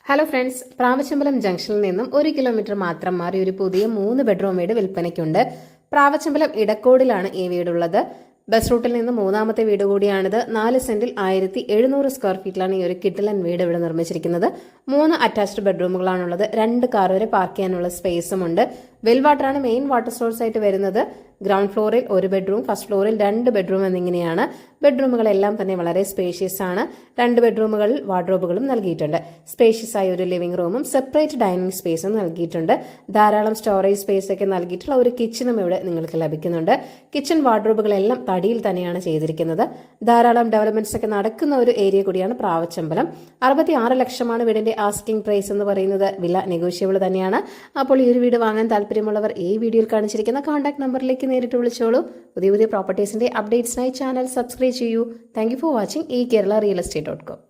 Hello friends, Pravachambalam ജംഗ്ഷനിൽ നിന്നും 1 kilometre മാത്രം മാറി ഒരു പുതിയ 3 ബെഡ്റൂം വീട് വിൽപ്പനയ്ക്കുണ്ട്. പ്രാവച്ചമ്പലം ഇടക്കോടിലാണ് ഈ വീടുള്ളത്. ബസ് റൂട്ടിൽ നിന്ന് മൂന്നാമത്തെ വീട് കൂടിയാണിത്. 4 സെന്റിൽ 1700 സ്ക്വയർ ഫീറ്റിലാണ് ഈ ഒരു കിഡിലൻ വീട് ഇവിടെ നിർമ്മിച്ചിരിക്കുന്നത്. 3 അറ്റാച്ച്ഡ് ബെഡ്റൂമുകളാണുള്ളത്. 2 കാർ വരെ പാർക്ക് ചെയ്യാനുള്ള സ്പേസും ഉണ്ട്. വെൽ വാട്ടറാണ് മെയിൻ വാട്ടർ സോഴ്സ് ആയിട്ട് വരുന്നത്. ഗ്രൗണ്ട് ഫ്ലോറിൽ 1 ബെഡ്റൂം, ഫസ്റ്റ് ഫ്ലോറിൽ 2 ബെഡ്റൂം എന്നിങ്ങനെയാണ്. ബെഡ്റൂമുകളെല്ലാം തന്നെ വളരെ സ്പേഷ്യസ് ആണ്. 2 ബെഡ്റൂമുകളിൽ വാർഡ്രോബുകളും നൽകിയിട്ടുണ്ട്. സ്പേഷ്യസ് ആയ ഒരു ലിവിംഗ് റൂമും സെപ്പറേറ്റ് ഡൈനിങ് സ്പേസും നൽകിയിട്ടുണ്ട്. ധാരാളം സ്റ്റോറേജ് സ്പേസ് ഒക്കെ നൽകിയിട്ടുള്ള ഒരു കിച്ചണും ഇവിടെ നിങ്ങൾക്ക് ലഭിക്കുന്നുണ്ട്. കിച്ചൺ വാർഡ്രോബുകളെല്ലാം തടിയിൽ തന്നെയാണ് ചെയ്തിരിക്കുന്നത്. ധാരാളം ഡെവലപ്മെന്റ്സ് ഒക്കെ നടക്കുന്ന ഒരു ഏരിയ കൂടിയാണ് പ്രാവച്ചമ്പലം. 66 ലക്ഷമാണ് വീടിന്റെ ആസ്കിംഗ് പ്രൈസ് എന്ന് പറയുന്നത്. വില നെഗോഷ്യബിൾ തന്നെയാണ്. അപ്പോൾ ഈ ഒരു വീട് വാങ്ങാൻ താല്പര്യമുള്ളവർ ഈ വീഡിയോയിൽ കാണിച്ചിരിക്കുന്ന കോൺടാക്ട് നമ്പറിലേക്ക് നേരിട്ട് വിളിച്ചോളൂ. പുതിയ പ്രോപ്പർട്ടീസിന്റെ അപ്ഡേറ്റ്സിനായി ചാനൽ സബ്സ്ക്രൈബ് ചെയ്യൂ. താങ്ക് യു ഫോർ വാച്ചിങ് ഈ കേരള റിയൽ എസ്റ്റേറ്റ്.com.